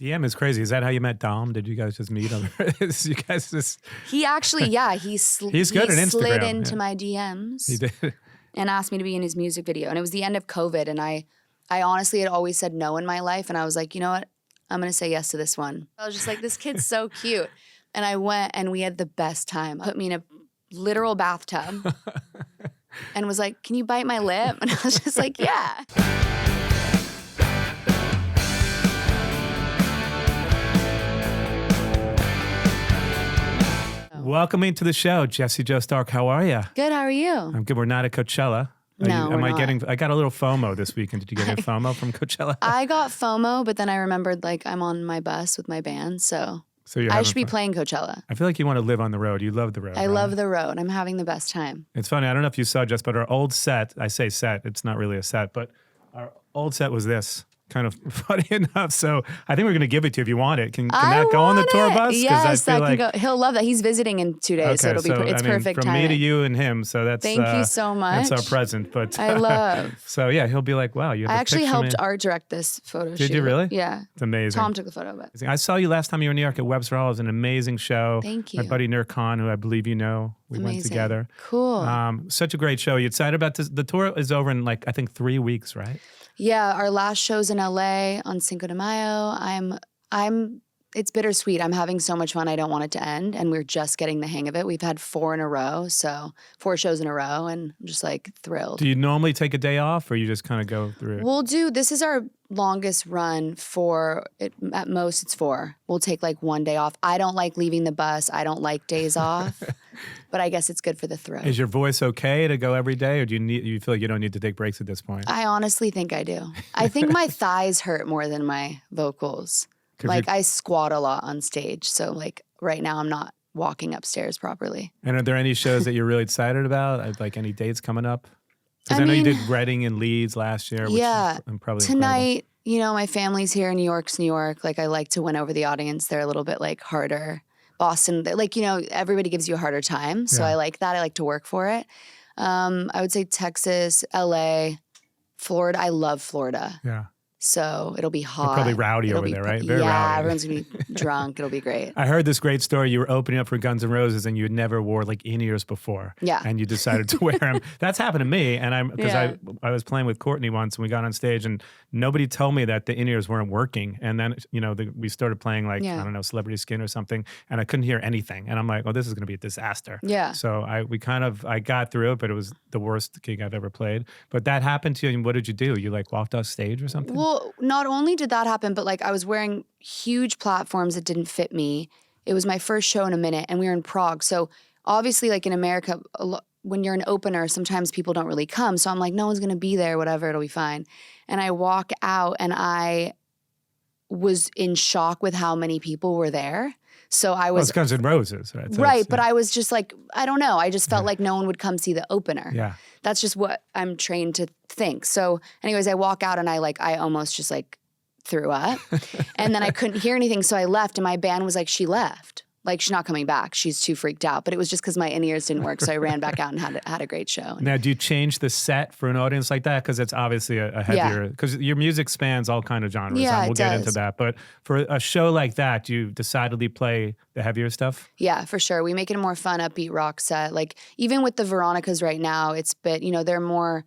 DM is crazy. Is that how you met Dom? Did you guys just meet? You guys just... He actually, yeah, He's good at Instagram. Slid into my DMs. He did. And asked me to be in his music video. And it was the end of COVID. And I honestly had always said no in my life. And I was like, you know what? I'm going to say yes to this one. I was just like, this kid's so cute. And I went and we had the best time. Put me in a literal bathtub and was like, can you bite my lip? And I was just like, yeah. Welcome into the show, Jesse Joe Stark. How are you? Good, how are you? I'm good. We're not at Coachella. No, we're not. I got a little FOMO this weekend. Did you get any FOMO from Coachella? I got FOMO, but then I remembered like I'm on my bus with my band, so I should be playing Coachella. I feel like you want to live on the road. You love the road. I love the road. I'm having the best time. It's funny. I don't know if you saw, Jess, but our old set, I say set, it's not really a set, but our old set was this. Kind of funny enough. So I think we're going to give it to you if you want it. Can that go on the tour bus? Yes, that can go. He'll love that. He's visiting in 2 days, so it's perfect from timing. Me to you and him. So that's thank you so much. That's our present. But I love. So yeah, he'll be like, wow, you. Have I actually helped art direct this photo shoot. Did you really? Yeah, it's amazing. Tom took the photo of it. I saw you last time you were in New York at Webster Hall. It was an amazing show. Thank you. My buddy Nir Khan, who I believe you know, we went together. Cool. Such a great show. You excited about this? The tour is over in like I think 3 weeks, right? Yeah, our last show's in LA on Cinco de Mayo. It's bittersweet. I'm having so much fun. I don't want it to end, and we're just getting the hang of it. We've had 4 in a row, so 4 shows in a row, and I'm just like thrilled. Do you normally take a day off, or you just kind of go through it? This is our longest run at most it's 4. We'll take like 1 day off. I don't like leaving the bus. I don't like days off, but I guess it's good for the throat. Is your voice okay to go every day, or do you feel like you don't need to take breaks at this point? I honestly think I do. I think my thighs hurt more than my vocals. Like I squat a lot on stage. So like right now I'm not walking upstairs properly. And are there any shows that you're really excited about? Like any dates coming up? Because I know you did Reading and Leeds last year. Which is probably tonight, incredible. My family's here. New York's New York. Like I like to win over the audience. They're a little bit like harder. Boston, like, everybody gives you a harder time. So I like that. I like to work for it. I would say Texas, LA, Florida. I love Florida. Yeah. So it'll be hot. They're probably rowdy over there, right? Very rowdy. Everyone's going to be drunk. It'll be great. I heard this great story. You were opening up for Guns N' Roses and you had never wore like in-ears before. Yeah. And you decided to wear them. That's happened to me. And because I was playing with Courtney once and we got on stage and nobody told me that the in-ears weren't working. And then, we started playing like, I don't know, Celebrity Skin or something. And I couldn't hear anything. And I'm like, oh, this is going to be a disaster. Yeah. So I got through it, but it was the worst gig I've ever played. But that happened to you. And what did you do? You like walked off stage or something? Well, not only did that happen, but like I was wearing huge platforms that didn't fit me. It was my first show in a minute and we were in Prague. So obviously like in America, when you're an opener, sometimes people don't really come. So I'm like, no one's going to be there, whatever, it'll be fine. And I walk out and I was in shock with how many people were there. So I was... Well, it's Guns N' Roses, right? So right, but I was just like, I don't know. I just felt like no one would come see the opener. Yeah. That's just what I'm trained to think. So anyways, I walk out and I almost just like threw up. And then I couldn't hear anything, so I left and my band was like, she left. Like, she's not coming back. She's too freaked out. But it was just because my in-ears didn't work, so I ran back out and had a great show. Now, do you change the set for an audience like that? Because it's obviously a heavier... Because your music spans all kind of genres. Yeah, we'll get into that. But for a show like that, do you decidedly play the heavier stuff? Yeah, for sure. We make it a more fun, upbeat rock set. Like, even with the Veronicas right now, it's they're more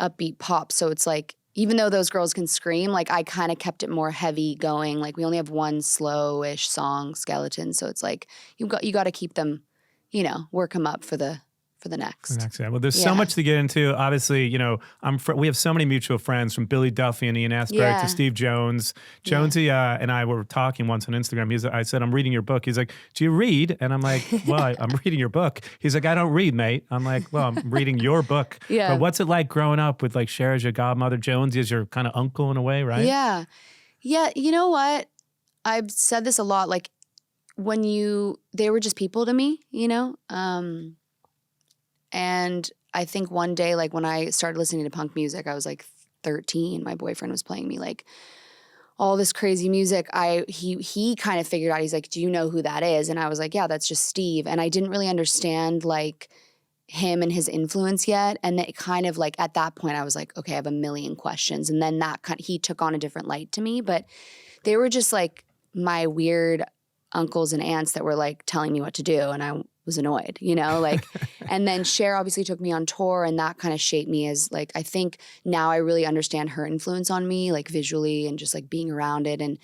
upbeat pop. So it's like, even though those girls can scream, like I kind of kept it more heavy going. Like we only have one slow-ish song, Skeleton. So it's like you got to keep them, work them up for the next. Well, there's so much to get into. Obviously, we have so many mutual friends from Billy Duffy and Ian Astbury to Steve Jones. Jonesy and I were talking once on Instagram. I said, I'm reading your book. He's like, do you read? And I'm like, well, I'm reading your book. He's like, I don't read, mate. I'm like, well, I'm reading your book. Yeah. But what's it like growing up with like Cher as your godmother, Jonesy as your kind of uncle in a way, right? Yeah. Yeah, you know what? I've said this a lot. Like they were just people to me, And I think one day, like when I started listening to punk music, I was like 13. My boyfriend was playing me like all this crazy music. He kind of figured out, he's like, do you know who that is? And I was like, yeah, that's just Steve. And I didn't really understand like him and his influence yet. And it kind of like at that point I was like, okay, I have a million questions. And then he took on a different light to me. But they were just like my weird uncles and aunts that were like telling me what to do, and I was annoyed, you know, like, and then Cher obviously took me on tour, and that kind of shaped me as like, I think now I really understand her influence on me, like visually and just like being around it and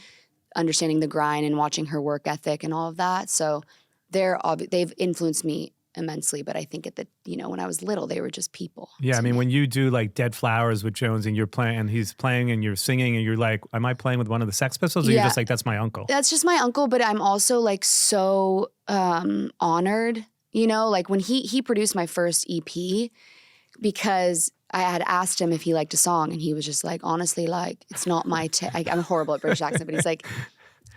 understanding the grind and watching her work ethic and all of that. So they've influenced me immensely, but I think when I was little, they were just people. Yeah, I mean, when you do like Dead Flowers with Jones and you're playing, and he's playing and you're singing and you're like, am I playing with one of the Sex Pistols? Or you're just like, that's my uncle? That's just my uncle, but I'm also like so honored, you know, like when he produced my first EP, because I had asked him if he liked a song, and he was just like, honestly, like, it's not my, I'm horrible at British accent, but he's like,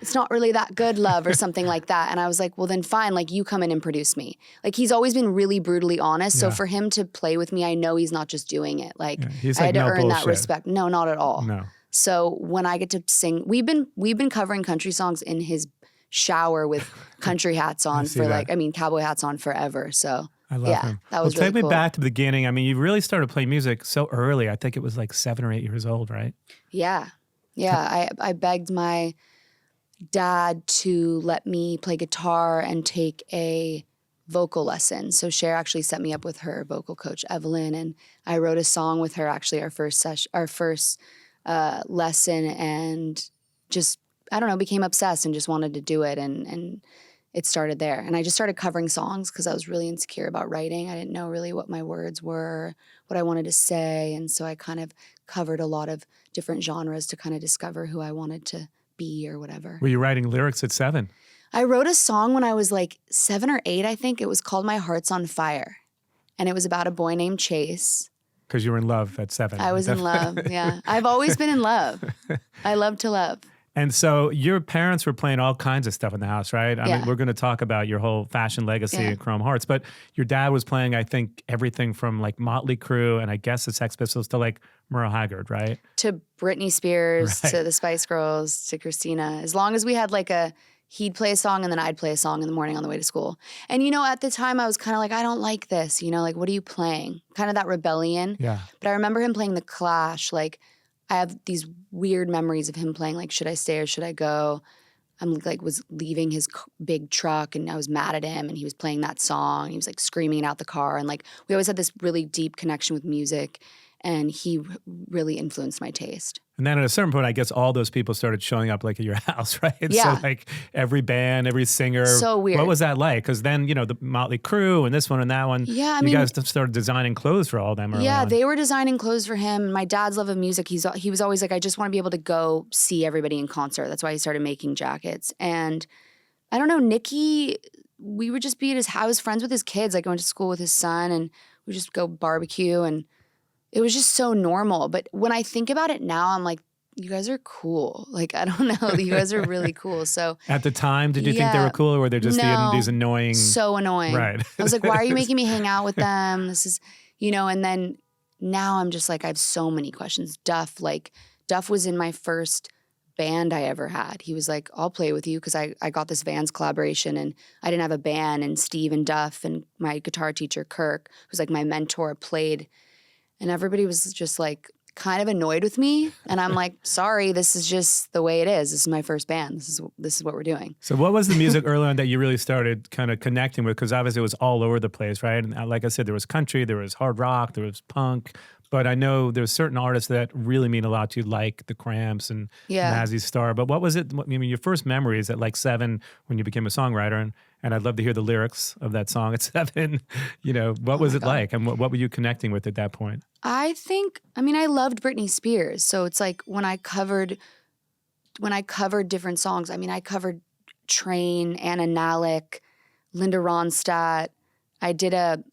it's not really that good, love, or something like that. And I was like, well, then fine, like, you come in and produce me. Like, he's always been really brutally honest. So for him to play with me, I know he's not just doing it. Like, I had to earn that respect. No, not at all. No. So when I get to sing, we've been covering country songs in his shower with country hats on cowboy hats on forever. So I love him. That was really take me cool. back to the beginning. I mean, you really started playing music so early. I think it was like 7 or 8 years old, right? Yeah. Yeah. I begged my dad to let me play guitar and take a vocal lesson. So Cher actually set me up with her vocal coach, Evelyn, and I wrote a song with her, actually our first lesson, and just, I don't know, became obsessed and just wanted to do it. And it started there. And I just started covering songs because I was really insecure about writing. I didn't know really what my words were, what I wanted to say. And so I kind of covered a lot of different genres to kind of discover who I wanted to be or whatever. Were you writing lyrics at 7? I wrote a song when I was like 7 or 8, I think. It was called My Heart's on Fire. And it was about a boy named Chase. Because you were in love at 7. I was in love, yeah. I've always been in love. I love to love. And so your parents were playing all kinds of stuff in the house, right? I mean, we're going to talk about your whole fashion legacy at Chrome Hearts, but your dad was playing, I think, everything from like Motley Crue and I guess the Sex Pistols to like Merle Haggard, right? To Britney Spears, to the Spice Girls, to Christina. As long as we had like he'd play a song and then I'd play a song in the morning on the way to school. And, you know, at the time I was kind of like, I don't like this, you know, like, what are you playing? Kind of that rebellion. Yeah. But I remember him playing The Clash, like, I have these weird memories of him playing, like, Should I Stay or Should I Go? I'm like, was leaving his big truck and I was mad at him and he was playing that song. He was like screaming it out the car. And like, we always had this really deep connection with music, and he really influenced my taste. And then at a certain point, I guess all those people started showing up like at your house, right? Yeah. So like every band, every singer. So weird. What was that like? Because then, you know, the Motley Crue and this one and that one. Yeah, I you mean, guys started designing clothes for all of them early on. They were designing clothes for him. My dad's love of music, he was always like, I just want to be able to go see everybody in concert. That's why he started making jackets. And I don't know, Nikki, we would just be at his house. I was friends with his kids. Like, I went to school with his son and we just go barbecue, and it was just so normal. But when I think about it now, I'm like, you guys are cool. Like, I don't know. You guys are really cool. So at the time, did you think they were cool, or were they just these annoying? So annoying. Right. I was like, why are you making me hang out with them? This is, you know, and then now I'm just like, I have so many questions. Duff was in my first band I ever had. He was like, I'll play with you, because I got this Vans collaboration and I didn't have a band, and Steve and Duff and my guitar teacher, Kirk, who's like my mentor, played. And everybody was just like kind of annoyed with me. And I'm like, sorry, this is just the way it is. This is my first band. This is what we're doing. So what was the music early on that you really started kind of connecting with? Because obviously it was all over the place, right? And like I said, there was country, there was hard rock, there was punk. But I know there's certain artists that really mean a lot to you, like the Cramps and Mazzy Star. But what was it? I mean, your first memories at like 7 when you became a songwriter, and I'd love to hear the lyrics of that song at 7. You know, what was it like, and what were you connecting with at that point? I loved Britney Spears. So it's like when I covered different songs, I mean, I covered Train, Anna Nalick, Linda Ronstadt. I did a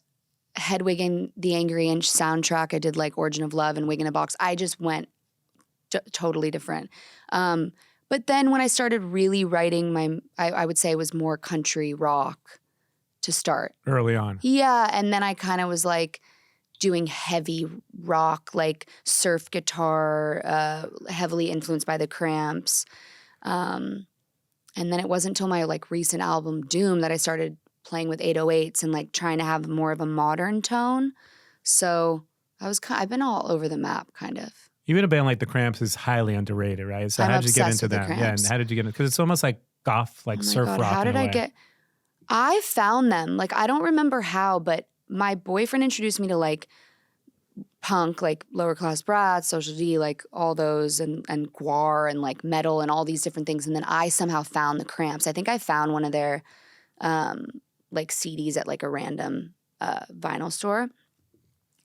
Hedwig and the Angry Inch soundtrack. I did like Origin of Love and Wig in a Box. I just went totally different. But then when I started really writing I would say it was more country rock to start. Early on. Yeah, and then I kind of was like doing heavy rock, like surf guitar, heavily influenced by the Cramps. And then it wasn't until my like recent album, Doom, that I started playing with 808s and like trying to have more of a modern tone. So I've been all over the map, kind of. Even a band like the Cramps is highly underrated, right? So I'm how did you get obsessed into with the them? Yeah, and Cramps. how did you get into? Because it's almost like goth, like Oh my surf God, rock how in did a I way. get? I found them. Like, I don't remember how, but my boyfriend introduced me to like punk, like Lower Class Brats, Social D, like all those, and Guar, and like metal, and all these different things. And then I somehow found the Cramps. I think I found one of their like CDs at like a random vinyl store,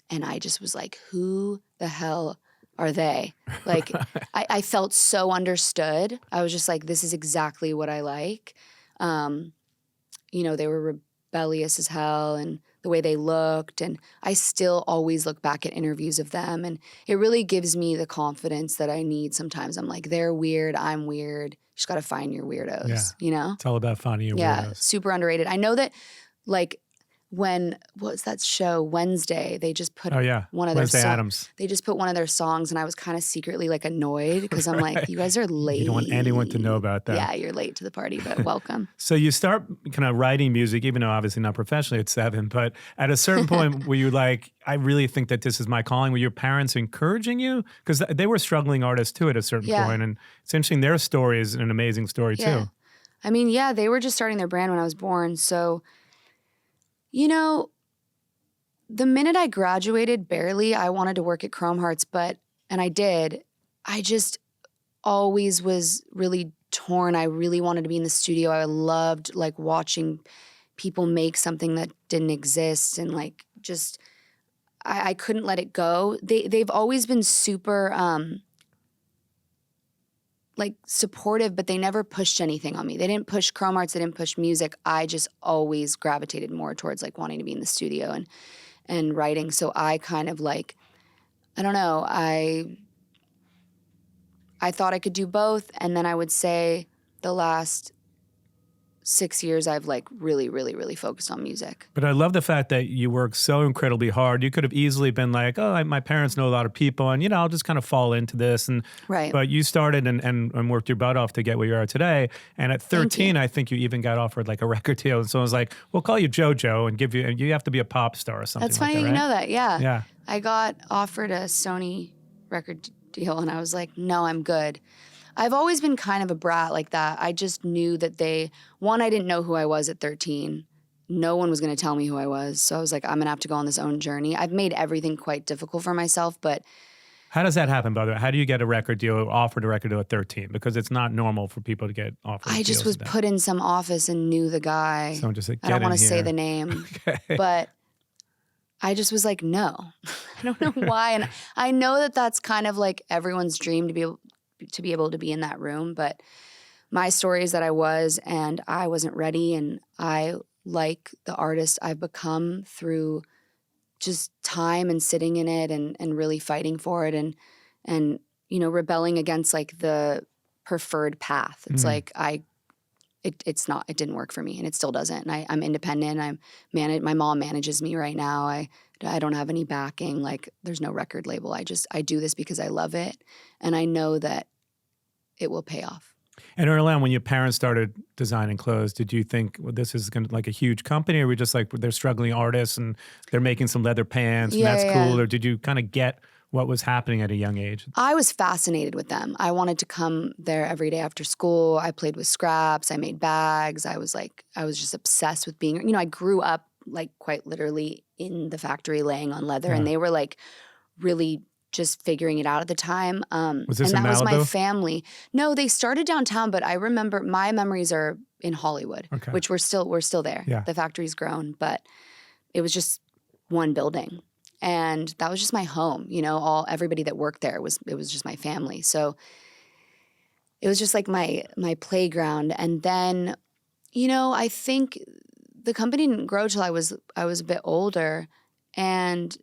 and I just was like, who the hell are they? Like, I felt so understood. I was just like, this is exactly what I like. You know, they were rebellious as hell, and the way they looked. And I still always look back at interviews of them, and it really gives me the confidence that I need sometimes. I'm like, they're weird, I'm weird. You just got to find your weirdos, Yeah. you know? It's all about finding your Yeah, weirdos. super underrated. I know that, like, what was that show, Wednesday, they just put Oh yeah, one of their Wednesday Addams. they just put one of their songs, and I was kind of secretly like annoyed because I'm like, Right. you guys are late. You don't want anyone to know about that. Yeah, you're late to the party, but welcome. So you start kind of writing music, even though obviously not professionally at 7, but at a certain point were you like, I really think that this is my calling? Were your parents encouraging you? Because they were struggling artists too at a certain point, and it's interesting, their story is an amazing story too. I mean, yeah, they were just starting their brand when I was born. So, you know, the minute I graduated, barely, I wanted to work at Chrome Hearts, and I did. I just always was really torn. I really wanted to be in the studio. I loved like watching people make something that didn't exist, and like just I couldn't let it go. They've always been super like supportive, but they never pushed anything on me. They didn't push Chrome Arts, they didn't push music. I just always gravitated more towards like wanting to be in the studio and writing. So I kind of like, I don't know, I thought I could do both, and then I would say the last 6 years I've like really, really, really focused on music. But I love the fact that you work so incredibly hard. You could have easily been like, oh, my parents know a lot of people, and I'll just kind of fall into this. And Right. But you started and worked your butt off to get where you are today. And at 13, I think you even got offered like a record deal. And so I was like, we'll call you JoJo and you have to be a pop star or something. That's like funny that, you right? know that. Yeah. Yeah. I got offered a Sony record deal, and I was like, no, I'm good. I've always been kind of a brat like that. I just knew that I didn't know who I was at 13. No one was going to tell me who I was. So I was like, I'm going to have to go on this own journey. I've made everything quite difficult for myself, but how does that happen, by the way? How do you get a record deal, offered a record deal at 13? Because it's not normal for people to get offered I just was put in some office and knew the guy. Someone just like, I don't want to say the name, but I just was like, no. I don't know why. And I know that that's kind of like everyone's dream to be able to be in that room. But my story is that I was, and I wasn't ready. And I like the artist I've become through just time and sitting in it and really fighting for it and rebelling against like the preferred path. It's like it didn't work for me, and it still doesn't. And I'm independent. My mom manages me right now. I don't have any backing. Like, there's no record label. I do this because I love it, and I know that it will pay off. And early on, when your parents started designing clothes, did you think, well, this is going to like a huge company, or were we just like, they're struggling artists and they're making some leather pants and that's cool? Or did you kind of get what was happening at a young age? I was fascinated with them. I wanted to come there every day after school. I played with scraps. I made bags. I was just obsessed with being, I grew up like quite literally in the factory laying on leather, and they were like really just figuring it out at the time. Was this and in that was Malibu? my family. No, they started downtown, but I remember my memories are in Hollywood, which we're still there. Yeah. The factory's grown, but it was just one building. And that was just my home, everybody that worked there it was just my family. So it was just like my playground. And then, I think the company didn't grow till I was a bit older. And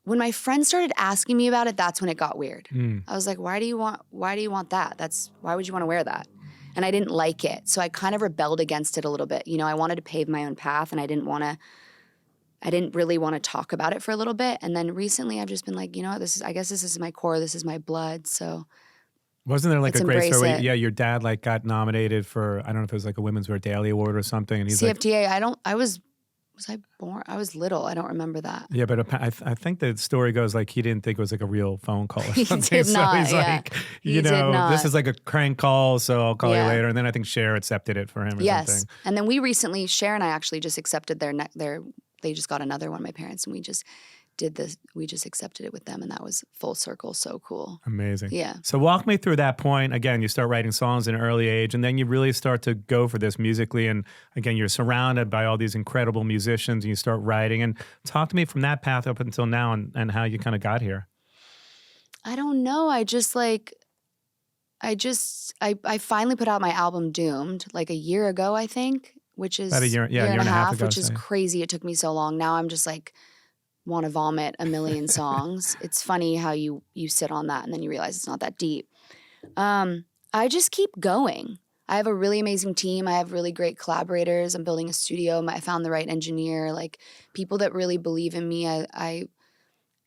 when my friends started asking me about it, that's when it got weird. I was like, why do you want that? Why would you want to wear that? And I didn't like it. So I kind of rebelled against it a little bit. I wanted to pave my own path, and I didn't really want to talk about it for a little bit. And then recently I've just been like, I guess this is my core, this is my blood. So wasn't there like a great story? It. Yeah, your dad like got nominated for, I don't know if it was like a Women's Wear Daily Award or something. And he's CFTA, was was I born? I was little. I don't remember that. Yeah, but I think the story goes like he didn't think it was like a real phone call or He something. did not, So he's yeah. like, He you did know, this not. is like a crank call, so I'll call you Yeah. later. And then I think Cher accepted it for him or Yes. something. And then we recently, Cher and I actually just accepted they just got another one, my parents, and we just accepted it with them, and that was full circle. So cool. Amazing. Yeah. So walk me through that point. Again, you start writing songs at an early age, and then you really start to go for this musically. And again, you're surrounded by all these incredible musicians, and you start writing. And talk to me from that path up until now and how you kind of got here. I don't know. I finally put out my album Doomed like a year ago, I think, which is About a year and a half ago, which is say. crazy. It took me so long. Now I'm just like want to vomit a million songs. It's funny how you sit on that and then you realize it's not that deep. I just keep going. I have a really amazing team. I have really great collaborators. I'm building a studio. I found the right engineer, like people that really believe in me. I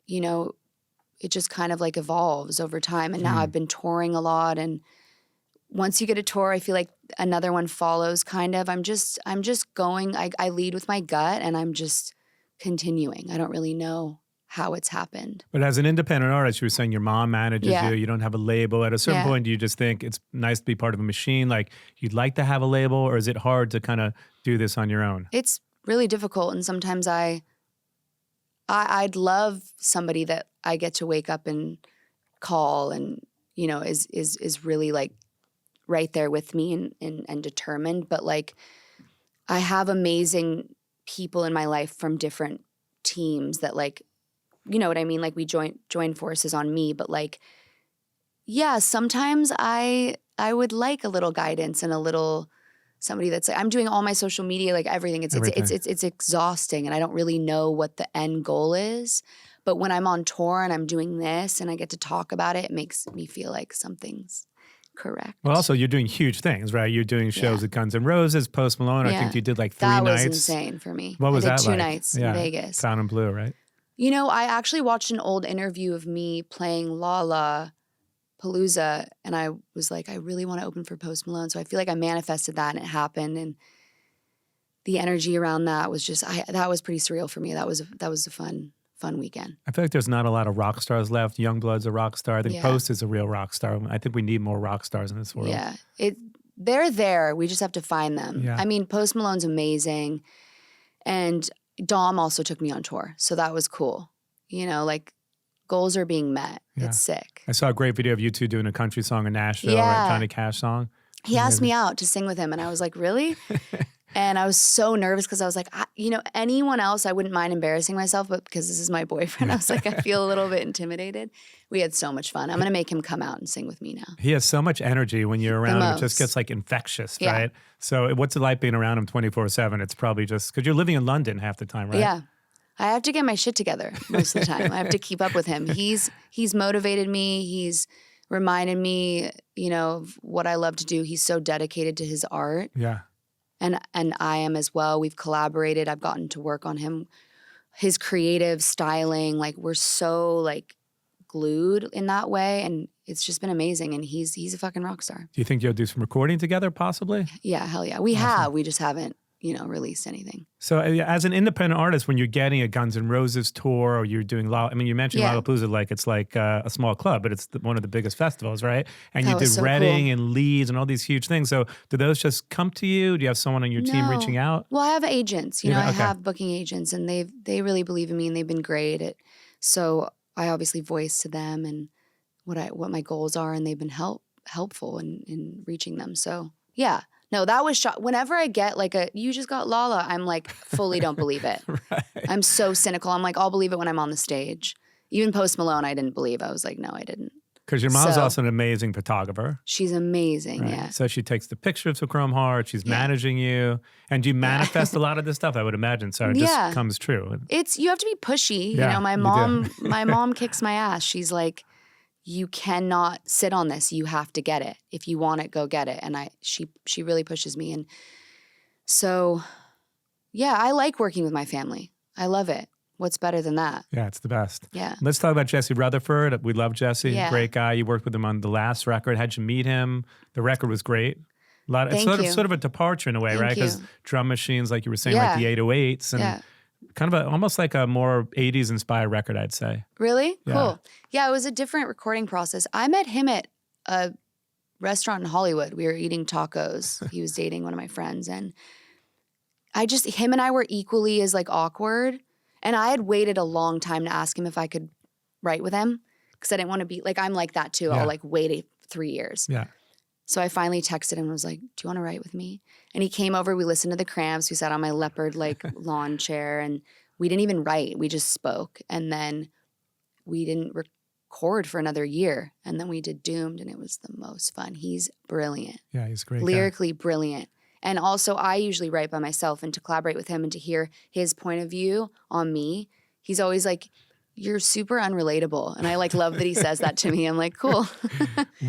you know, it just kind of like evolves over time. And now I've been touring a lot, and once you get a tour, I feel like another one follows kind of. I'm just going, I lead with my gut, and I'm just continuing. I don't really know how it's happened. But as an independent artist, you were saying your mom manages Yeah. you. You don't have a label. At a certain Yeah. point, do you just think it's nice to be part of a machine? Like you'd like to have a label, or is it hard to kind of do this on your own? It's really difficult, and sometimes I'd love somebody that I get to wake up and call, and you know is really like right there with me and determined. But like I have amazing people in my life from different teams that like, you know what I mean? Like we join forces on me, but like, yeah, sometimes I would like a little guidance and a little somebody that's like, I'm doing all my social media, like everything. It's exhausting, and I don't really know what the end goal is. But when I'm on tour and I'm doing this and I get to talk about it, it makes me feel like something's correct. Well, also, you're doing huge things, right? You're doing shows at Guns N' Roses, Post Malone. I Yeah. think you did like 3 that nights. was insane for me. What was I did that 2 like? nights in Vegas. Crown and Blue, right? You know, I actually watched an old interview of me playing La Palooza, and I was like, I really want to open for Post Malone. So I feel like I manifested that, and it happened. And the energy around that was just, that was pretty surreal for me. That was a fun weekend. I feel like there's not a lot of rock stars left. Youngblood's a rock star. I think Yeah. Post is a real rock star. I think we need more rock stars in this world. Yeah, they're there. We just have to find them. Yeah. I mean, Post Malone's amazing, and Dom also took me on tour, so that was cool. You know, like goals are being met. Yeah. It's sick. I saw a great video of you two doing a country song in Nashville, Yeah. a Johnny Cash song. He asked me out to sing with him, and I was like, really? And I was so nervous because I was like, you know, anyone else, I wouldn't mind embarrassing myself, but because this is my boyfriend, I was like, I feel a little bit intimidated. We had so much fun. I'm going to make him come out and sing with me now. He has so much energy when you're around him. It just most. gets like infectious, Yeah. right? So what's it like being around him 24/7? It's probably just because you're living in London half the time, right? Yeah. I have to get my shit together most of the time. I have to keep up with him. He's motivated me. He's reminded me, you know, of what I love to do. He's so dedicated to his art. Yeah. And I am as well. We've collaborated. I've gotten to work on him, his creative styling. Like we're so like glued in that way, and it's just been amazing. And he's a fucking rock star. Do you think you'll do some recording together possibly? Yeah, hell yeah. We have. We just haven't, you know, released anything. So as an independent artist, when you're getting a Guns N' Roses tour or you're doing, I mean, you mentioned Yeah. Lollapalooza, like it's like a small club, but it's one of the biggest festivals, right? And That you did was so Reading cool. and Leeds and all these huge things. So do those just come to you? Do you have someone on your team No. reaching out? Well, I have agents. You know, Yeah, I okay. have booking agents, and they really believe in me, and they've been great at. So I obviously voice to them and what my goals are, and they've been helpful in reaching them. So yeah, no, that was whenever I get like you just got Lala, I'm like fully don't believe it. Right. I'm so cynical. I'm like, I'll believe it when I'm on the stage. Even Post Malone, I didn't believe. I was like, no, I didn't. Because your mom's So- also an amazing photographer. She's amazing. Right? Yeah. So she takes the pictures of Chrome Heart. She's Yeah. managing you. And do you manifest a lot of this stuff, I would imagine. So it Yeah. just comes true. You have to be pushy. Yeah, You know, my you mom, do. my mom kicks my ass. She's like, you cannot sit on this. You have to get it. If you want it, go get it. And she really pushes me. And so, yeah, I like working with my family. I love it. What's better than that? Yeah, it's the best. Yeah. Let's talk about Jesse Rutherford. We love Jesse. Yeah. Great guy. You worked with him on the last record. How'd you meet him? The record was great. It's Thank sort you. of a departure in a way, Thank right? Because you. drum machines, like you were saying, Yeah. like the 808s. And Yeah. Kind of almost like a more 80s inspired record, I'd say. Really? Yeah. Cool. Yeah, it was a different recording process. I met him at a restaurant in Hollywood. We were eating tacos. He was dating one of my friends, and him and I were equally as like awkward. And I had waited a long time to ask him if I could write with him because I didn't want to be like, I'm like that too. Yeah. I'll like wait 3 years. Yeah. So I finally texted him and was like, do you want to write with me? And he came over, we listened to the Cramps. We sat on my leopard like lawn chair and we didn't even write. We just spoke. And then we didn't record for another year. And then we did Doomed and it was the most fun. He's brilliant. Yeah, he's a great. Lyrically brilliant. And also I usually write by myself, and to collaborate with him and to hear his point of view on me, he's always like, you're super unrelatable. And I like love that he says that to me. I'm like, cool.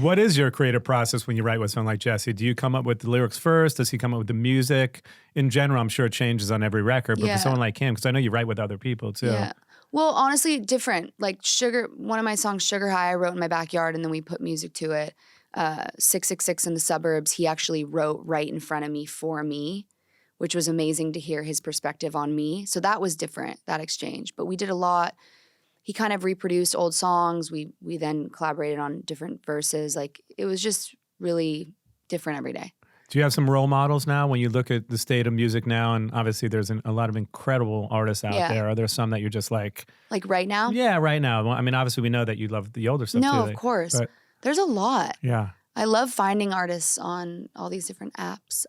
What is your creative process when you write with someone like Jesse? Do you come up with the lyrics first? Does he come up with the music? In general, I'm sure it changes on every record, but for someone like him, because I know you write with other people too. Yeah. Well, honestly, different. Like one of my songs, Sugar High, I wrote in my backyard and then we put music to it. 666 in the Suburbs, he actually wrote right in front of me for me, which was amazing to hear his perspective on me. So that was different, that exchange. But we did a lot. He kind of reproduced old songs. We then collaborated on different verses. Like it was just really different every day. Do you have some role models now when you look at the state of music now? And obviously there's a lot of incredible artists out there. Are there some that you're just like right now? Yeah, right now. Well, I mean, obviously we know that you love the older stuff too. No, of course. But there's a lot. Yeah. I love finding artists on all these different apps.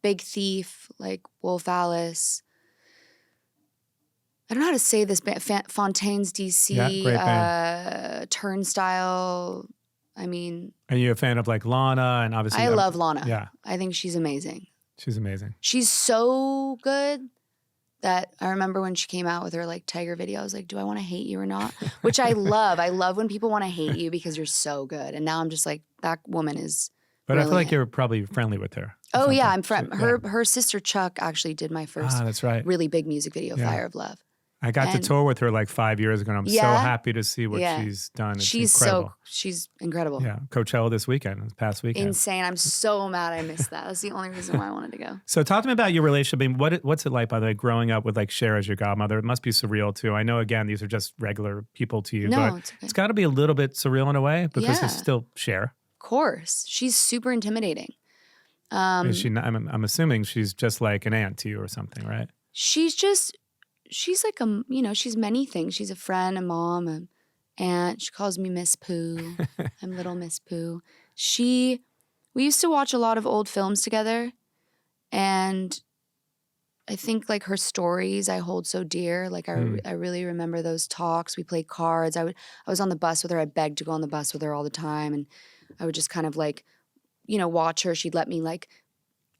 Big Thief, like Wolf Alice. I don't know how to say this band. Fontaines DC, great band. Turnstile. I mean, and you're a fan of like Lana, and obviously I love Lana. Yeah, I think she's amazing. She's amazing. She's so good that I remember when she came out with her like Tiger video. I was like, do I want to hate you or not? Which I love. I love when people want to hate you because you're so good. And now I'm just like, that woman is. But brilliant. I feel like you're probably friendly with her. Oh yeah, I'm friend. Her sister Chuck actually did my first. That's right. Really big music video, Fire of Love. I got to tour with her like 5 years ago, and I'm so happy to see what she's done. It's incredible. She's incredible. Yeah, Coachella this past weekend. Insane. I'm so mad I missed that. That's the only reason why I wanted to go. So talk to me about your relationship. I mean, what's it like, by the way, growing up with like Cher as your godmother? It must be surreal too. I know, again, these are just regular people to you, but it's got to be a little bit surreal in a way because it's still Cher. Of course. She's super intimidating. Is she not, I'm assuming she's just like an aunt to you or something, right? She's like she's many things. She's a friend, a mom, an aunt. She calls me Miss Pooh. I'm little Miss Pooh. We used to watch a lot of old films together, and I think like her stories I hold so dear. Like I really remember those talks. We played cards. I was on the bus with her. I begged to go on the bus with her all the time, and I would just kind of like, watch her. She'd let me like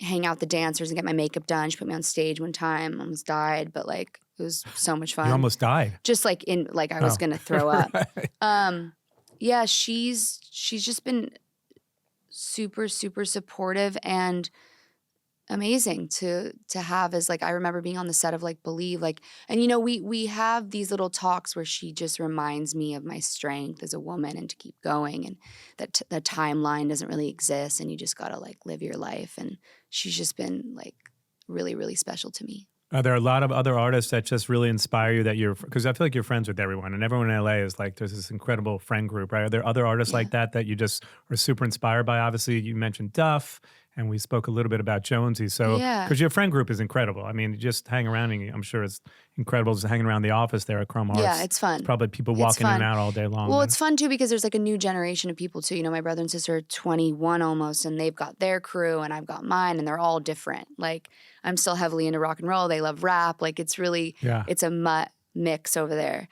hang out the dancers and get my makeup done. She put me on stage one time. I almost died, but like it was so much fun. You almost died. Just like I was gonna throw up. Right. Yeah, she's just been super, super supportive and amazing to have as like, I remember being on the set of like Believe, like, and we have these little talks where she just reminds me of my strength as a woman and to keep going, and that the timeline doesn't really exist and you just gotta like live your life. And she's just been like really, really special to me. Are there a lot of other artists that just really inspire you because I feel like you're friends with everyone, and everyone in LA is like, there's this incredible friend group, right? Are there other artists like that you just are super inspired by? Obviously, you mentioned Duff, and we spoke a little bit about Jonesy. So, because your friend group is incredible. I mean, just hang around, and I'm sure it's incredible just hanging around the office there at Chrome Arts. Yeah, it's fun. It's probably people walking in and out all day long. Well, it's fun too because there's like a new generation of people too. My brother and sister are 21 almost, and they've got their crew, and I've got mine, and they're all different. Like, I'm still heavily into rock and roll. They love rap. Like, it's really, it's a mutt mix over there.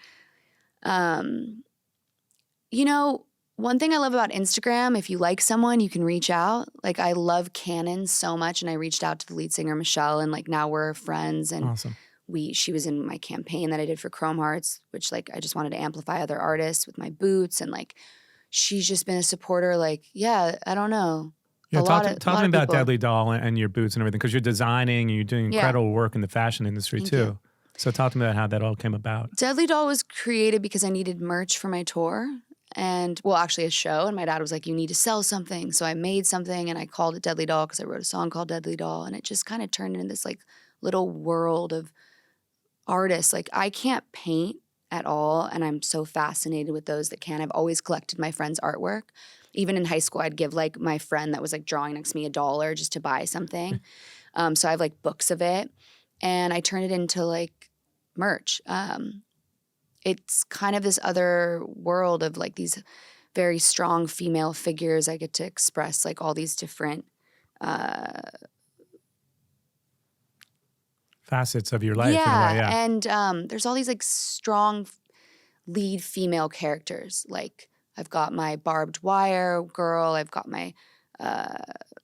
One thing I love about Instagram, if you like someone, you can reach out. Like, I love Canon so much, and I reached out to the lead singer, Michelle, and like now we're friends. And awesome. She was in my campaign that I did for Chrome Hearts, which like I just wanted to amplify other artists with my boots, and like she's just been a supporter. Like, I don't know. Yeah, talk to me about Deadly Doll and your boots and everything, because you're designing and you're doing incredible work in the fashion industry too. You. So talk to me about how that all came about. Deadly Doll was created because I needed merch for my tour. And actually a show, and my dad was like, you need to sell something. So I made something and I called it Deadly Doll because I wrote a song called Deadly Doll, and it just kind of turned into this like little world of artists, like I can't paint at all, and I'm so fascinated with those that can. I've always collected my friends' artwork. Even in high school, I'd give like my friend that was like drawing next to me $1 just to buy something. So I have like books of it, and I turn it into like merch. It's kind of this other world of like these very strong female figures. I get to express like all these different facets of your life. In a way, yeah. And there's all these like strong lead female characters. Like I've got my barbed wire girl, I've got my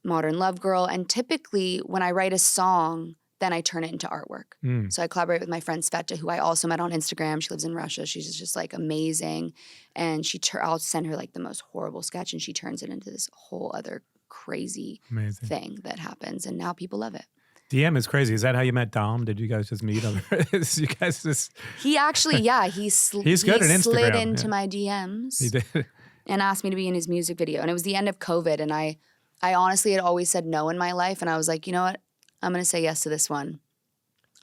modern love girl, and typically when I write a song, then I turn it into artwork. So I collaborate with my friend Sveta, who I also met on Instagram. She lives in Russia. She's just like amazing, and I'll send her like the most horrible sketch, and she turns it into this whole other crazy thing that happens, and now people love it. DM is crazy. Is that how you met Dom? Did you guys just meet? You guys just... He actually, yeah, he's good at Instagram. Slid into my DMs. He did. And asked me to be in his music video. And it was the end of COVID. And I honestly had always said no in my life. And I was like, you know what? I'm going to say yes to this one.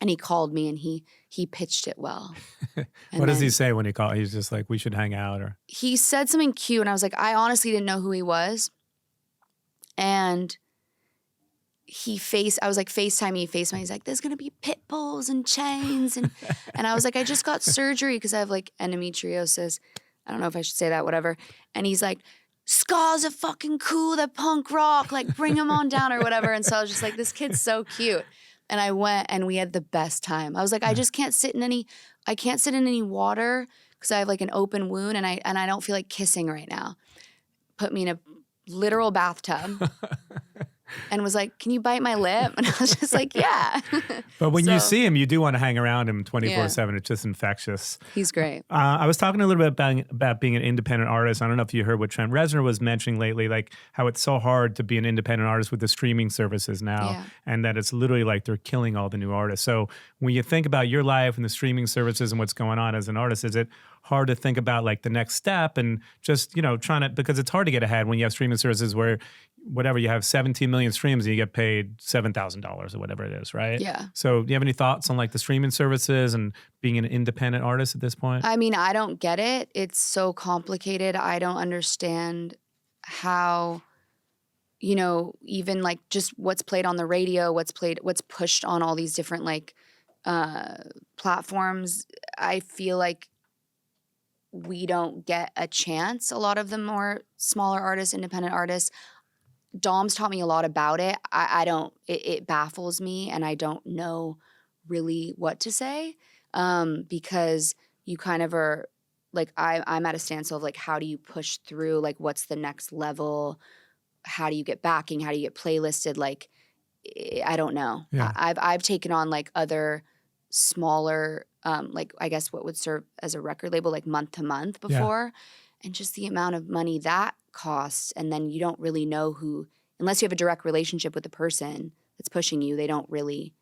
And he called me and he pitched it well. What does he say when he called? He's just like, we should hang out, or? He said something cute. And I was like, I honestly didn't know who he was. And I was like, FaceTime me, FaceTime. He's like, there's going to be pit bulls and chains. And I was like, I just got surgery because I have like endometriosis. I don't know if I should say that, whatever. And he's like, scars are fucking cool. They're punk rock. Like, bring them on down or whatever. And so I was just like, this kid's so cute. And I went and we had the best time. I was like, I just can't sit in any water because I have like an open wound and I don't feel like kissing right now. Put me in a literal bathtub. And was like, can you bite my lip? And I was just like, yeah. But when you see him, you do want to hang around him 24/7. It's just infectious. He's great. I was talking a little bit about being an independent artist. I don't know if you heard what Trent Reznor was mentioning lately, like how it's so hard to be an independent artist with the streaming services now, and that it's literally like they're killing all the new artists. So when you think about your life and the streaming services and what's going on as an artist, is it hard to think about like the next step and just, trying to, because it's hard to get ahead when you have streaming services where whatever, you have 17 million streams and you get paid $7,000 or whatever it is, right? Yeah. So do you have any thoughts on like the streaming services and being an independent artist at this point? I mean, I don't get it. It's so complicated. I don't understand how, even like just what's played on the radio, what's pushed on all these different like platforms. I feel like we don't get a chance. A lot of the more smaller artists, independent artists, Dom's taught me a lot about it. It baffles me and I don't know really what to say because you kind of are like, I'm at a standstill of like, how do you push through? Like, what's the next level? How do you get backing? How do you get playlisted? Like, I don't know. Yeah. I've taken on like other smaller, like I guess what would serve as a record label, like month to month before. And just the amount of money that costs, and then you don't really know who, unless you have a direct relationship with the person that's pushing you, they don't really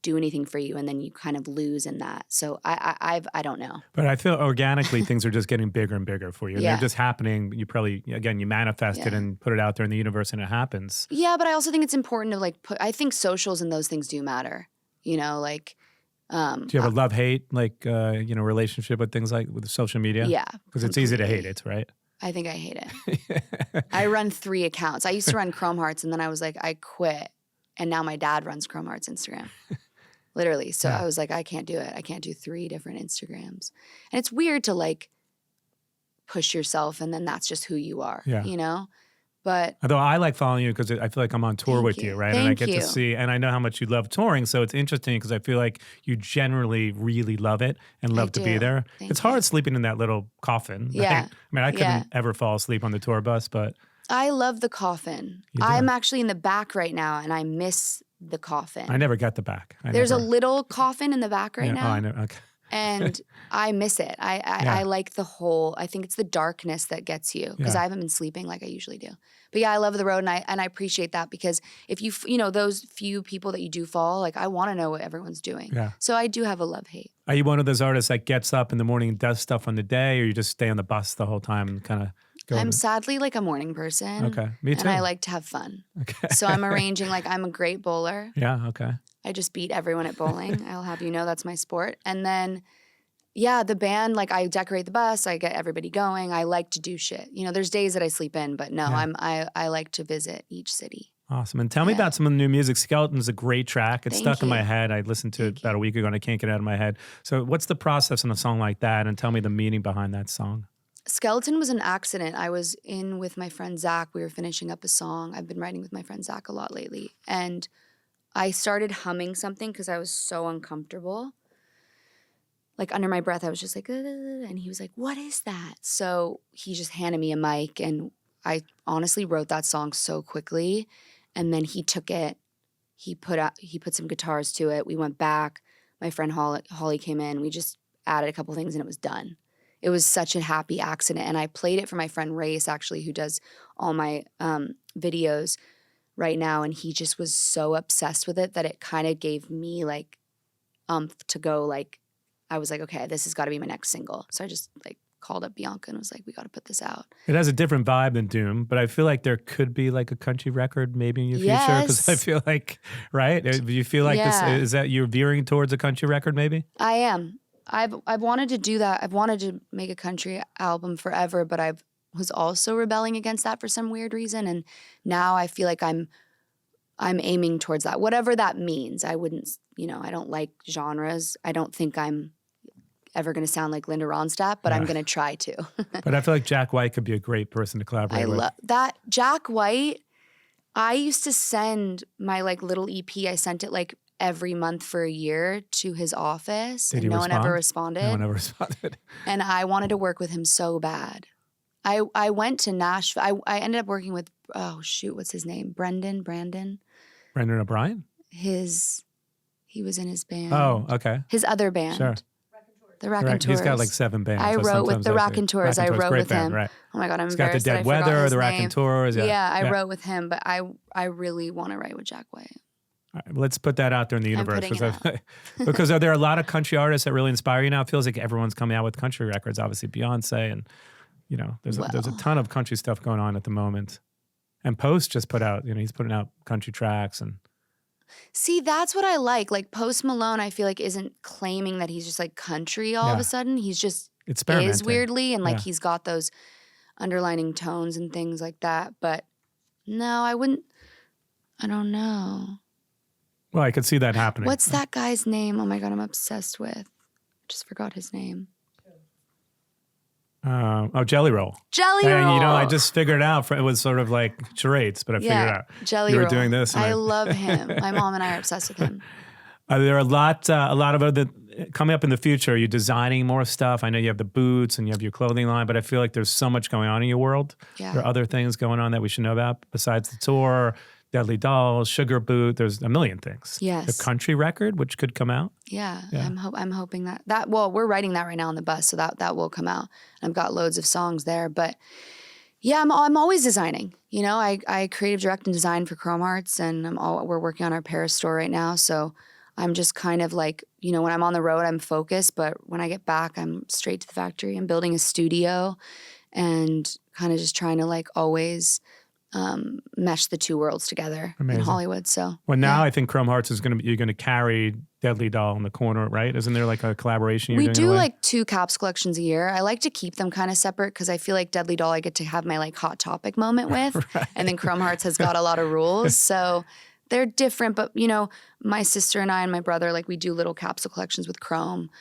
do anything for you, and then you kind of lose in that. So I don't know. But I feel organically things are just getting bigger and bigger for you. Yeah. They're just happening. You probably, again, you manifest it and put it out there in the universe and it happens. Yeah, but I also think it's important to like I think socials and those things do matter. Like do you have a love-hate, like, relationship with things like with social media? Yeah. Because it's easy to hate it, right? I think I hate it. I run 3 accounts. I used to run Chrome Hearts, and then I was like, I quit. And now my dad runs Chrome Hearts Instagram. Literally. So I was like, I can't do it. I can't do 3 different Instagrams. And it's weird to like push yourself, and then that's just who you are, But although I like following you because I feel like I'm on tour with you, right? And I get to see, and I know how much you love touring, so it's interesting because I feel like you generally really love it and love to be there. It's hard sleeping in that little coffin. Yeah. I couldn't ever fall asleep on the tour bus, but I love the coffin. I'm actually in the back right now, and I miss the coffin. I never got the back. There's a little coffin in the back right now. Oh, I know. Okay. And I miss it. I like the whole, I think it's the darkness that gets you because I haven't been sleeping like I usually do. But yeah, I love the road, and I appreciate that because if you those few people that you do follow, like I want to know what everyone's doing. Yeah. So I do have a love-hate. Are you one of those artists that gets up in the morning and does stuff on the day, or you just stay on the bus the whole time and kind of go? I'm sadly like a morning person. Okay, me too. And I like to have fun. Okay. So I'm arranging, like I'm a great bowler. Yeah, okay. I just beat everyone at bowling. I'll have you know that's my sport. And then, yeah, the band, like I decorate the bus, I get everybody going. I like to do shit. You know, there's days that I sleep in, but no, I like to visit each city. Awesome. And tell me about some of the new music. Skeleton's a great track. It's stuck in my head. I listened to it about a week ago and I can't get it out of my head. So what's the process in a song like that? And tell me the meaning behind that song. Skeleton was an accident. I was in with my friend Zach. We were finishing up a song. I've been writing with my friend Zach a lot lately. And I started humming something because I was so uncomfortable. Like under my breath, I was just like, and he was like, what is that? So he just handed me a mic and I honestly wrote that song so quickly. And then he took it, he put some guitars to it. We went back. My friend Holly came in. We just added a couple things and it was done. It was such a happy accident. And I played it for my friend Race, actually, who does all my videos right now. And he just was so obsessed with it that it kind of gave me like to go like, I was like, okay, this has got to be my next single. So I just like called up Bianca and was like, we got to put this out. It has a different vibe than Doom, but I feel like there could be like a country record maybe in your future. Because I feel like, right? Do you feel like this, is that you're veering towards a country record maybe? I am. I've wanted to do that. I've wanted to make a country album forever, but I was also rebelling against that for some weird reason. And now I feel like I'm aiming towards that, whatever that means. I wouldn't, I don't like genres. I don't think I'm ever going to sound like Linda Ronstadt, but I'm going to try to. But I feel like Jack White could be a great person to collaborate with. I love that. Jack White, I used to send my like little EP, I sent it like every month for a year to his office. Did and he no one ever responded. No one ever responded. And I wanted to work with him so bad. I went to Nashville. I ended up working with, what's his name? Brendan O'Brien? He was in his band. Oh, okay. His other band. Sure. The Raconteurs. He's got like 7 bands. I wrote with the Raconteurs. I wrote with him. Right. Oh my God, I'm He's embarrassed. Got the Dead Weather, the Raconteurs. Yeah, I wrote with him, but I really want to write with Jack White. All right, let's put that out there in the universe. Because are there a lot of country artists that really inspire you now? It feels like everyone's coming out with country records. Obviously, Beyonce and there's a ton of country stuff going on at the moment. And Post just put out, he's putting out country tracks and. See, that's what I like. Like Post Malone, I feel like isn't claiming that he's just like country all of a sudden. He's just is weirdly, and like he's got those underlining tones and things like that. But no, I wouldn't. I don't know. Well, I could see that happening. What's that guy's name? Oh my God, I'm obsessed with. Just forgot his name. Jelly Roll. Jelly Roll. And I just figured it out. It was sort of like charades, but I figured it out. Jelly Roll. You were doing this. I love him. My mom and I are obsessed with him. There are a lot of other coming up in the future. Are you designing more stuff? I know you have the boots and you have your clothing line, but I feel like there's so much going on in your world. Yeah. There are other things going on that we should know about besides the tour, Deadly Dolls, Sugar Boot. There's a million things. Yes. The country record, which could come out. Yeah. I'm hoping that well, we're writing that right now on the bus, so that will come out. I've got loads of songs there, but yeah, I'm always designing. I creative direct and design for Chrome Hearts, and we're working on our Paris store right now. So I'm just kind of like, when I'm on the road, I'm focused, but when I get back, I'm straight to the factory. I'm building a studio, and kind of just trying to like always mesh the two worlds together in Hollywood. So now I think Chrome Hearts you're going to carry Deadly Doll in the corner, right? Isn't there like a collaboration you're doing? We do like 2 caps collections a year. I like to keep them kind of separate because I feel like Deadly Doll I get to have my like hot topic moment with, right. And then Chrome Hearts has got a lot of rules, so they're different. But my sister and I and my brother, like we do little capsule collections with Chrome.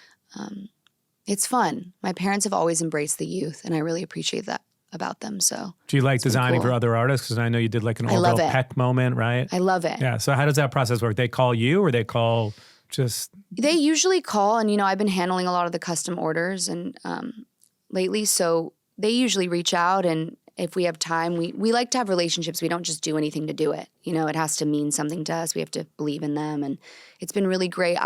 It's fun. My parents have always embraced the youth, and I really appreciate that about them. So do you like designing for other artists? Because I know you did like an Orville Peck moment, right? I love it. Yeah. So how does that process work? They call you, or they call just? They usually call, and I've been handling a lot of the custom orders and lately. So they usually reach out, and if we have time, we like to have relationships. We don't just do anything to do it. It has to mean something to us. We have to believe in them, and it's been really great.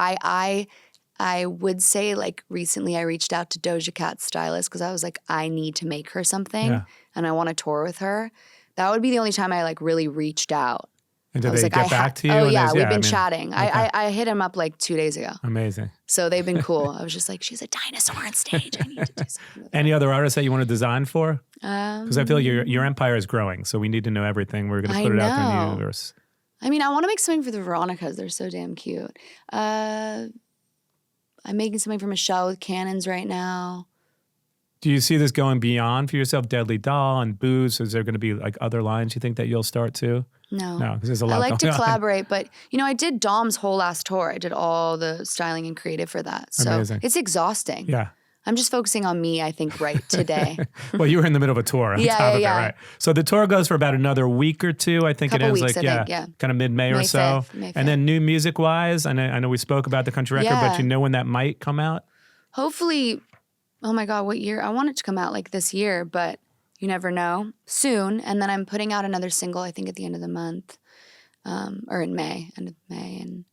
I would say, like, recently I reached out to Doja Cat's stylist because I was like, I need to make her something, and I want to tour with her. That would be the only time I, like, really reached out. And did they get back to you? Oh, yeah, we've been chatting. Okay. I hit him up, like, 2 days ago. Amazing. So they've been cool. I was just like, she's a dinosaur on stage. I need to do something with her. Any other artists that you want to design for? Because I feel like your empire is growing, so we need to know everything. We're going to put it out there in the universe. I mean, I want to make something for the Veronicas. They're so damn cute. I'm making something for Michelle with Cannons right now. Do you see this going beyond for yourself? Deadly Doll and Booze? Is there going to be like other lines you think that you'll start too? No. No, because there's a lot I like to going on. collaborate, but I did Dom's whole last tour. I did all the styling and creative for that. So Amazing. it's exhausting. Yeah. I'm just focusing on me, I think, right today. Well, you were in the middle of a tour on top of it, right? So the tour goes for about another week or two. I think Couple it ends weeks, like, I think, kind of mid-May or so. 5th, May 5th. And then new music-wise, I know we spoke about the country record, but you know when that might come out? Hopefully, oh my God, what year? I want it to come out like this year, but you never know. Soon. And then I'm putting out another single, I think, at the end of the month, or in May, end of May. And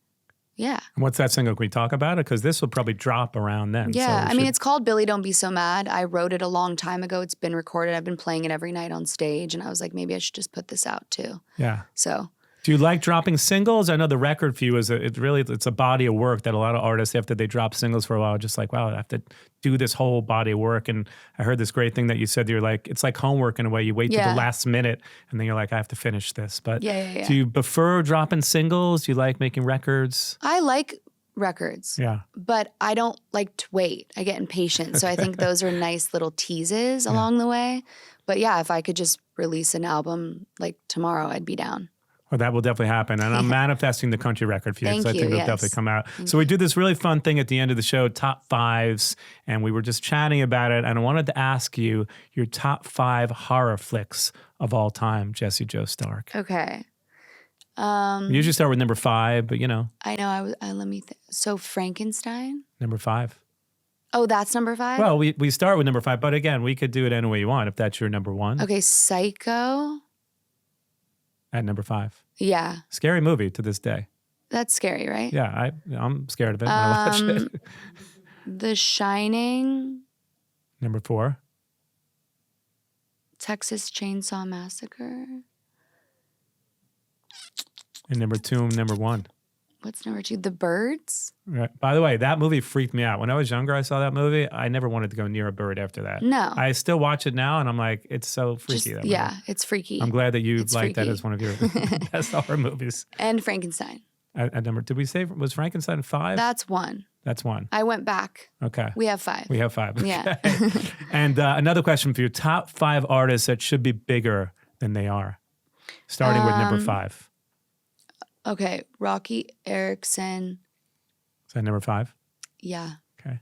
yeah. And what's that single? Can we talk about it? Because this will probably drop around then. Yeah, I mean, it's called Billy Don't Be So Mad. I wrote it a long time ago. It's been recorded. I've been playing it every night on stage. And I was like, maybe I should just put this out too. Yeah. So. Do you like dropping singles? I know the record for you is it's a body of work that a lot of artists, after they drop singles for a while, are just like, wow, I have to do this whole body of work. And I heard this great thing that you said, you're like, it's like homework in a way. You wait till the last minute and then you're like, I have to finish this. But do you prefer dropping singles? Do you like making records? I like records. Yeah. But I don't like to wait. I get impatient. So I think those are nice little teases along the way. But yeah, if I could just release an album like tomorrow, I'd be down. Well, that will definitely happen. And I'm manifesting the country record for you. Thank so I think you, it'll definitely come out. So we do this really fun thing at the end of the show, top fives. And we were just chatting about it. And I wanted to ask you your top 5 horror flicks of all time, Jesse Joe Stark. Okay. We usually start with number 5, but I know. Let me think. So Frankenstein? Number 5. Oh, that's number 5? Well, we start with number 5, but again, we could do it any way you want if that's your number 1. Okay, Psycho. At number 5. Yeah. Scary movie to this day. That's scary, right? Yeah, I'm scared of it when I watch it. The Shining. Number 4. Texas Chainsaw Massacre. And number 2 and number 1. What's number 2? The Birds? Right. By the way, that movie freaked me out. When I was younger, I saw that movie. I never wanted to go near a bird after that. No. I still watch it now, and I'm like, it's so freaky. Yeah, it's freaky. I'm glad that you It's like that freaky. as one of your best horror movies. And Frankenstein. At number, did we say, was Frankenstein 5? That's 1. That's 1. I went back. Okay. We have 5. We have 5. Okay. Yeah. And another question for you. Top 5 artists that should be bigger than they are. Starting with number 5. Okay, Rocky Erickson. Is that number 5? Yeah. Okay.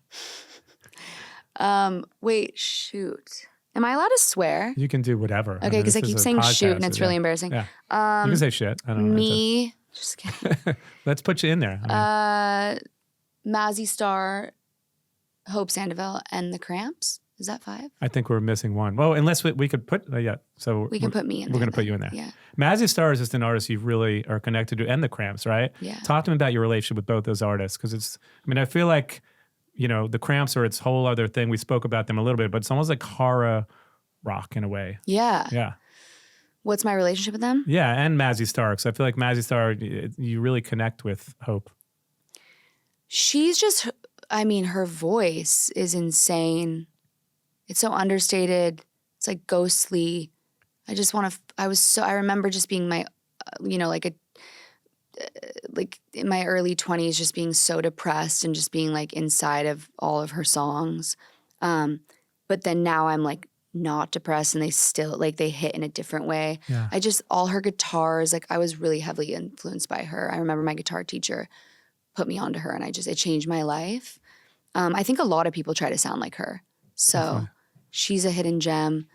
Wait, shoot. Am I allowed to swear? You can do whatever. Okay, because I this keep is a saying shoot and podcast, it's so really embarrassing. Yeah. You can say shit. I don't know. Me. Just kidding. Let's put you in there. I mean, Mazzy Star, Hope Sandoval, and the Cramps. Is that 5? I think we're missing one. Well, unless we could put, so We can put me in there. We're going to put you in there. Yeah. Mazzy Star is just an artist you really are connected to, and the Cramps, right? Yeah. Talk to me about your relationship with both those artists, because I feel like, the Cramps are its whole other thing. We spoke about them a little bit, but it's almost like horror rock in a way. Yeah. Yeah. What's my relationship with them? Yeah, and Mazzy Star, because I feel like Mazzy Star, you really connect with Hope. She's just, her voice is insane. It's so understated. It's like ghostly. I remember just being my, like in my early 20s, just being so depressed and just being like inside of all of her songs. But then now I'm like not depressed and they still, like they hit in a different way. Yeah. All her guitars, like I was really heavily influenced by her. I remember my guitar teacher put me onto her and it changed my life. I think a lot of people try to sound like her. So Definitely. She's a hidden gem.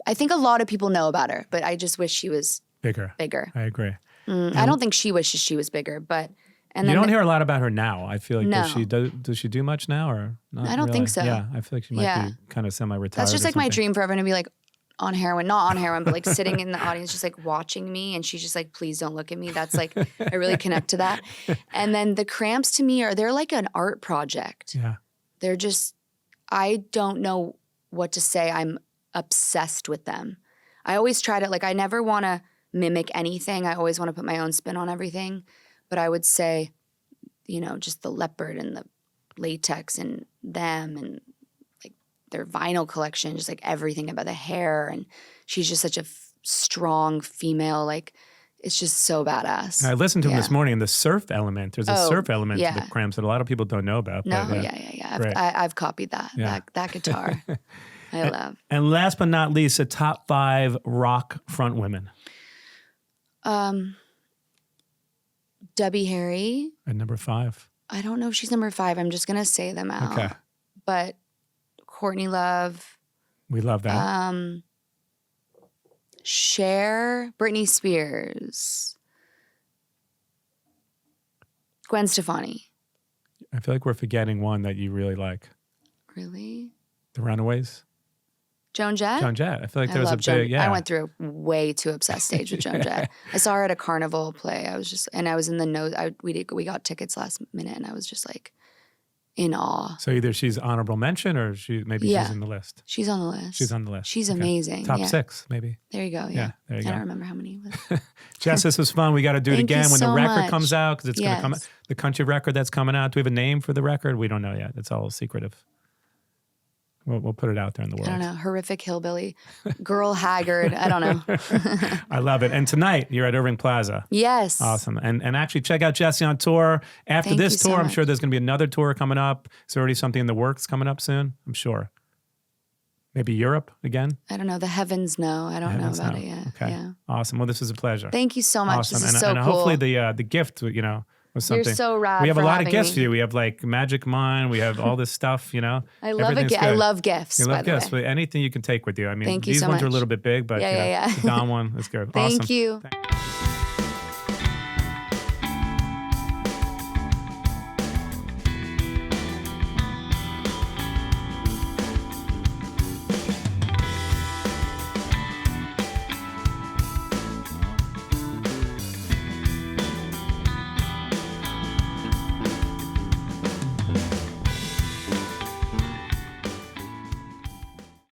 I think a lot of people know about her, but I just wish she was bigger. I agree. I don't think she wishes she was bigger, but you don't hear a lot about her now. I feel like No. does she do much now or not? I don't think so. Yeah, I feel like she might be kind of semi-retired. That's just or like my something. dream forever to be like on heroin, not on heroin, but like sitting in the audience, just like watching me, and she's just like, please don't look at me. That's like, I really connect to that. And then the Cramps to me they're like an art project. Yeah. They're just, I don't know what to say. I'm obsessed with them. I always try to, I never want to mimic anything. I always want to put my own spin on everything. But I would say, just the leopard and the latex and them and like their vinyl collection, just like everything about the hair. And she's just such a strong female. Like it's just so badass. I listened to him this morning, and the surf element. There's a surf element to the Cramps that a lot of people don't know about. No, but, I've copied that guitar. I love. And last but not least, a top 5 rock front women. Debbie Harry. At number 5. I don't know if she's number 5. I'm just gonna say them out. Okay. But Courtney Love. We love that. Cher, Britney Spears, Gwen Stefani. I feel like we're forgetting one that you really like. Really? The Runaways. Joan Jett? Joan Jett. I feel like there was a big, I went through a way too obsessed stage with Joan Jett. I saw her at a carnival play. I was in the nose. We got tickets last minute, and I was just like in awe. So either she's honorable mention or she's in the list. She's on the list. She's on the list. She's amazing. Top 6, maybe. There you go. Yeah, there you go. I don't remember how many. But... Jess, this was fun. We got to do it again when the record comes out, because it's going to come out. The country record that's coming out. Do we have a name for the record? We don't know yet. It's all secretive. We'll put it out there in the world. I don't know. Horrific hillbilly. Girl Haggard. I don't know. I love it. And tonight, you're at Irving Plaza. Yes. Awesome. And actually, check out Jesse on tour. After this tour, I'm sure there's going to be another tour coming up. Is there already something in the works coming up soon? I'm sure. Maybe Europe again? I don't know. The heavens know. I don't know about it yet. Okay. Yeah. Awesome. Well, this is a pleasure. Thank you so much. Awesome. This is so cool. Hopefully the gift, was something. You're so rad. We have a lot of gifts me. for you. We have like Magic Mind. We have all this stuff, I love it. I love gifts. You love gifts. But anything you can take with you. I mean, Thank you these so ones much. are a little bit big, but the Don one is good. Thank awesome. you.